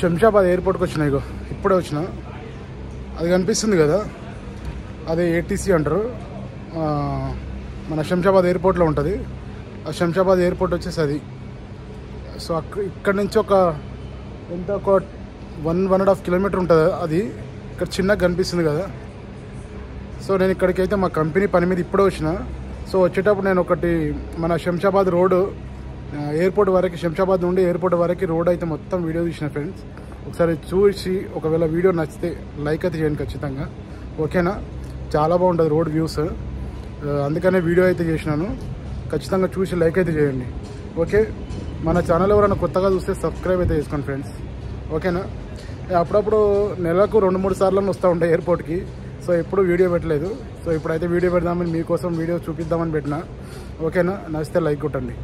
శంషాబాద్ ఎయిర్పోర్ట్కి వచ్చినా. ఇగో ఇప్పుడే వచ్చిన. అది కనిపిస్తుంది కదా, అదే ఏటీసీ అంటారు. మన శంషాబాద్ ఎయిర్పోర్ట్లో ఉంటుంది. ఆ శంషాబాద్ ఎయిర్పోర్ట్ వచ్చేసి అది. సో ఇక్కడ నుంచి ఒక 1.5 కిలోమీటర్ ఉంటుంది అది. ఇక్కడ చిన్నగా కనిపిస్తుంది కదా. సో నేను ఇక్కడికైతే మా కంపెనీ పని మీద ఇప్పుడే వచ్చిన. సో వచ్చేటప్పుడు నేను ఒకటి మన శంషాబాద్ రోడ్డు ఎయిర్పోర్ట్ వరకు, శంషాబాద్ నుండి ఎయిర్పోర్ట్ వరకు రోడ్ అయితే మొత్తం వీడియో తీసిన ఫ్రెండ్స్. ఒకసారి చూసి ఒకవేళ వీడియో నచ్చితే లైక్ అయితే చేయండి ఖచ్చితంగా, ఓకేనా? చాలా బాగుంటుంది రోడ్ వ్యూస్, అందుకనే వీడియో అయితే చేసినాను. ఖచ్చితంగా చూసి లైక్ అయితే చేయండి, ఓకే? మన ఛానల్ ఎవరైనా కొత్తగా చూస్తే సబ్స్క్రైబ్ అయితే చేసుకోండి ఫ్రెండ్స్, ఓకేనా? అప్పుడప్పుడు నెలకు 2-3 సార్లు వస్తూ ఉంటాయి ఎయిర్పోర్ట్కి. సో ఎప్పుడు వీడియో పెట్టలేదు. సో ఇప్పుడైతే వీడియో పెడదామని, మీకోసం వీడియో చూపిద్దామని పెట్టినా, ఓకేనా? నచ్చితే లైక్ కొట్టండి.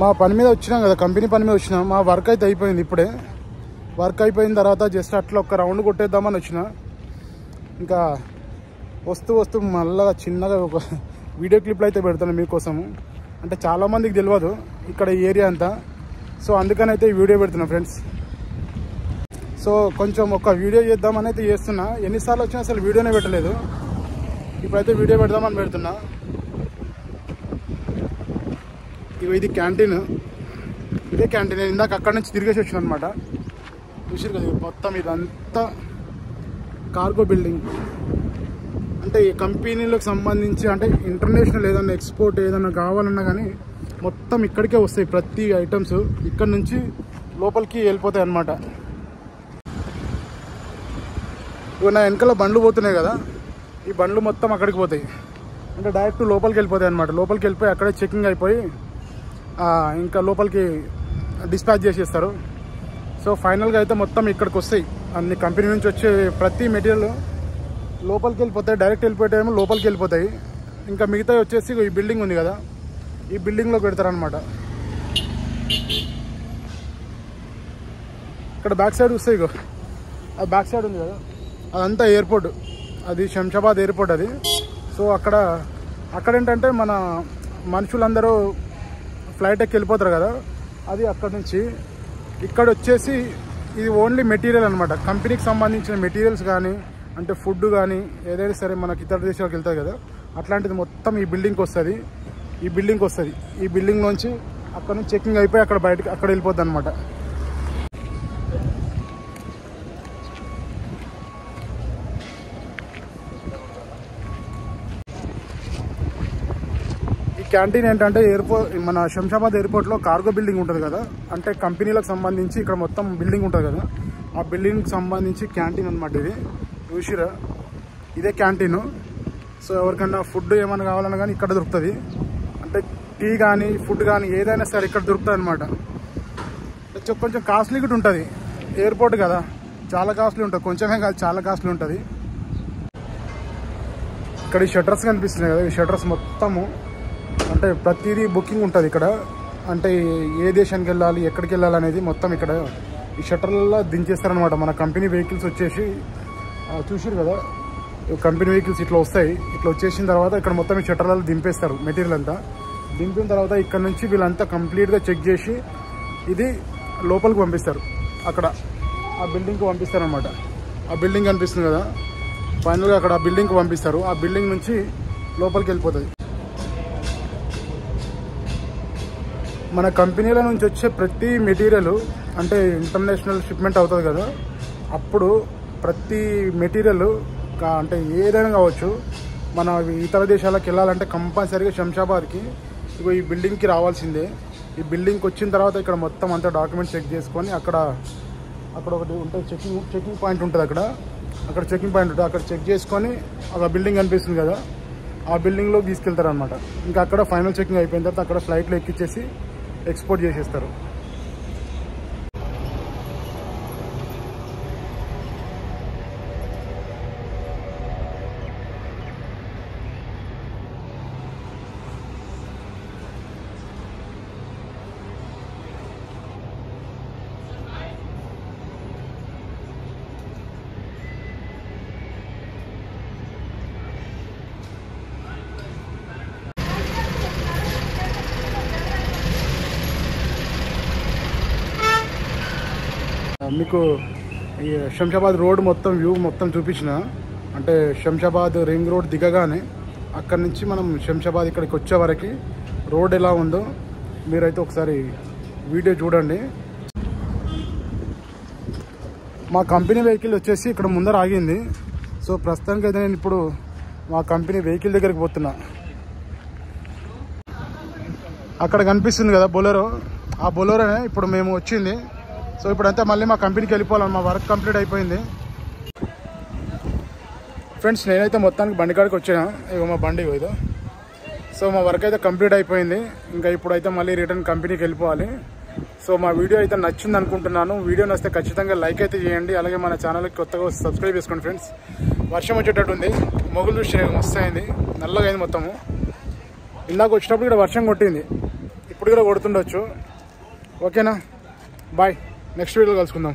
మా పని మీద వచ్చినాం కదా, కంపెనీ పని మీద వచ్చినాం. మా వర్క్ అయితే అయిపోయింది ఇప్పుడే. వర్క్ అయిపోయిన తర్వాత జస్ట్ అట్లా ఒక రౌండ్ కొట్టేద్దామని వచ్చిన. ఇంకా వస్తూ మళ్ళీ చిన్నగా ఒక వీడియో క్లిప్లు అయితే పెడతాను మీకోసము. అంటే చాలామందికి తెలియదు ఇక్కడ ఈ ఏరియా అంతా. సో అందుకని అయితే ఈ వీడియో పెడుతున్నా ఫ్రెండ్స్. సో కొంచెం ఒక వీడియో చేద్దామని అయితే చేస్తున్నా. ఎన్నిసార్లు వచ్చినా అసలు వీడియోనే పెట్టలేదు. ఇప్పుడైతే వీడియో పెడదామని పెడుతున్నా. ఇది క్యాంటీన్. ఇదే క్యాంటీన్. ఇందాక అక్కడ నుంచి తిరిగేసి వచ్చిన అనమాట. చూసారు కదా మొత్తం ఇదంతా కార్గో బిల్డింగ్. అంటే ఈ కంపెనీలకు సంబంధించి అంటే ఇంటర్నేషనల్ ఏదైనా ఎక్స్పోర్ట్ ఏదైనా కావాలన్నా కానీ మొత్తం ఇక్కడికే వస్తాయి. ప్రతి ఐటమ్స్ ఇక్కడ నుంచి లోపలికి వెళ్ళిపోతాయి అన్నమాట. ఇవి నా వెనకాల బండ్లు పోతున్నాయి కదా, ఈ బండ్లు మొత్తం అక్కడికి పోతాయి. అంటే డైరెక్ట్ లోపలికి వెళ్ళిపోతాయి అన్నమాట. లోపలికి వెళ్ళిపోయి అక్కడే చెకింగ్ అయిపోయి ఇంకా లోపలికి డిస్పాచ్ చేసేస్తారు. సో ఫైనల్గా అయితే మొత్తం ఇక్కడికి వస్తాయి. అన్ని కంపెనీ నుంచి వచ్చే ప్రతి మెటీరియల్ లోపలికి వెళ్ళిపోతాయి. డైరెక్ట్ వెళ్ళిపోయేమో లోపలికి వెళ్ళిపోతాయి. ఇంకా మిగతా వచ్చేసి ఈ బిల్డింగ్ ఉంది కదా, ఈ బిల్డింగ్లో పెడతారనమాట. ఇక్కడ బ్యాక్ సైడ్ వస్తాయి. ఇగో అది బ్యాక్ సైడ్ ఉంది కదా, అదంతా ఎయిర్పోర్ట్. అది శంషాబాద్ ఎయిర్పోర్ట్ అది. సో అక్కడ ఏంటంటే మన మనుషులందరూ ఫ్లైట్ ఎక్కి వెళ్ళిపోతారు కదా, అది అక్కడ నుంచి ఇక్కడ వచ్చేసి ఇది ఓన్లీ మెటీరియల్ అనమాట. కంపెనీకి సంబంధించిన మెటీరియల్స్ కానీ అంటే ఫుడ్ కానీ ఏదైనా సరే మనకి ఇతర దేశాలకు వెళ్తుంది కదా, అట్లాంటిది మొత్తం ఈ బిల్డింగ్కి వస్తుంది. ఈ బిల్డింగ్ నుంచి అక్కడ నుంచి చెకింగ్ అయిపోయి అక్కడ వెళ్ళిపోద్ది అనమాట. క్యాంటీన్ ఏంటంటే మన శంషాబాద్ ఎయిర్పోర్ట్లో కార్గో బిల్డింగ్ ఉంటుంది కదా, అంటే కంపెనీలకు సంబంధించి ఇక్కడ మొత్తం బిల్డింగ్ ఉంటుంది కదా, ఆ బిల్డింగ్కి సంబంధించి క్యాంటీన్ అనమాట. ఇది చూసిరా, ఇదే క్యాంటీన్. సో ఎవరికన్నా ఫుడ్ ఏమైనా కావాలన్నా కానీ ఇక్కడ దొరుకుతుంది. అంటే టీ కానీ ఫుడ్ కానీ ఏదైనా సరే ఇక్కడ దొరుకుతుంది అనమాట. కొంచెం కాస్ట్లీ కూడా ఉంటుంది. ఎయిర్పోర్ట్ కదా, చాలా కాస్ట్లీ ఉంటుంది. కొంచెమే కాదు, చాలా కాస్ట్లీ ఉంటుంది. ఇక్కడ ఈ షట్టర్స్ కనిపిస్తున్నాయి కదా, ఈ షట్టర్స్ మొత్తము అంటే ప్రతిదీ బుకింగ్ ఉంటుంది ఇక్కడ. అంటే ఏ దేశానికి వెళ్ళాలి, ఎక్కడికి వెళ్ళాలి అనేది మొత్తం ఇక్కడ ఈ షట్టర్లలో దించేస్తారనమాట. మన కంపెనీ వెహికల్స్ వచ్చేసి చూసారు కదా, కంపెనీ వెహికల్స్ ఇట్లా వస్తాయి. ఇట్లా వచ్చేసిన తర్వాత ఇక్కడ మొత్తం ఈ షట్టర్లలో దింపేస్తారు మెటీరియల్ అంతా. దింపిన తర్వాత ఇక్కడ నుంచి వీళ్ళంతా కంప్లీట్గా చెక్ చేసి ఇది లోపలికి పంపిస్తారు. అక్కడ ఆ బిల్డింగ్కి పంపిస్తారు అనమాట. ఆ బిల్డింగ్ కనిపిస్తుంది కదా, ఫైనల్గా అక్కడ ఆ బిల్డింగ్కి పంపిస్తారు. ఆ బిల్డింగ్ నుంచి లోపలికి వెళ్ళిపోతుంది. మన కంపెనీల నుంచి వచ్చే ప్రతి మెటీరియల్ అంటే ఇంటర్నేషనల్ షిప్మెంట్ అవుతుంది కదా, అప్పుడు ప్రతి మెటీరియల్ అంటే ఏదైనా కావచ్చు మన ఇతర దేశాలకు వెళ్ళాలంటే కంపల్సరీగా శంషాబాద్కి ఈ బిల్డింగ్కి రావాల్సిందే. ఈ బిల్డింగ్కి వచ్చిన తర్వాత ఇక్కడ మొత్తం అంతా డాక్యుమెంట్ చెక్ చేసుకొని అక్కడ ఒకటి ఉంటుంది చెకింగ్ పాయింట్ ఉంటుంది. అక్కడ చెకింగ్ పాయింట్ ఉంటుంది. అక్కడ చెక్ చేసుకొని ఒక బిల్డింగ్ కనిపిస్తుంది కదా, ఆ బిల్డింగ్లోకి తీసుకెళ్తారు అనమాట. ఇంకా అక్కడ ఫైనల్ చెకింగ్ అయిపోయిన తర్వాత అక్కడ ఫ్లైట్లో ఎక్కించేసి ఎక్స్పోర్ట్ చేసేస్తారు. మీకు ఈ శంషాబాద్ రోడ్ మొత్తం వ్యూ మొత్తం చూపించిన. అంటే శంషాబాద్ రింగ్ రోడ్ దిగగానే అక్కడి నుంచి మనం శంషాబాద్ ఇక్కడికి వచ్చే వరకు రోడ్ ఎలా ఉందో మీరైతే ఒకసారి వీడియో చూడండి. మా కంపెనీ వెహికల్ వచ్చేసి ఇక్కడ ముందర ఆగింది. సో ప్రస్తుతానికి అయితే నేను ఇప్పుడు మా కంపెనీ వెహికల్ దగ్గరికి పోతున్నా. అక్కడ కనిపిస్తుంది కదా బొలెరో, ఆ బొలెరోనే ఇప్పుడు మేము వచ్చింది. సో ఇప్పుడంతా మళ్ళీ మా కంపెనీకి వెళ్ళిపోవాలి. మా వర్క్ కంప్లీట్ అయిపోయింది. ఫ్రెండ్స్ నేనైతే మొత్తానికి బండి కాడికి వచ్చాను. ఇగో మా బండి ఇదో. సో మా వర్క్ అయితే కంప్లీట్ అయిపోయింది. ఇంకా ఇప్పుడైతే మళ్ళీ రిటర్న్ కంపెనీకి వెళ్ళిపోవాలి. సో మా వీడియో అయితే నచ్చింది అనుకుంటున్నాను. వీడియో నచ్చితే ఖచ్చితంగా లైక్ అయితే చేయండి. అలాగే మన ఛానల్కి కొత్తగా సబ్స్క్రైబ్ చేసుకోండి ఫ్రెండ్స్. వర్షం వచ్చేటట్టు ఉంది. మొగులు చూసి మస్తు అయింది, నల్లగా అయింది మొత్తము. ఇందాక వచ్చినప్పుడు ఇక్కడ వర్షం కొట్టింది. ఇప్పుడు ఇప్పుడు కూడా కొడుతుండొచ్చు. ఓకేనా, బాయ్, నెక్స్ట్ వీడియోలో కలుసుకుందాం.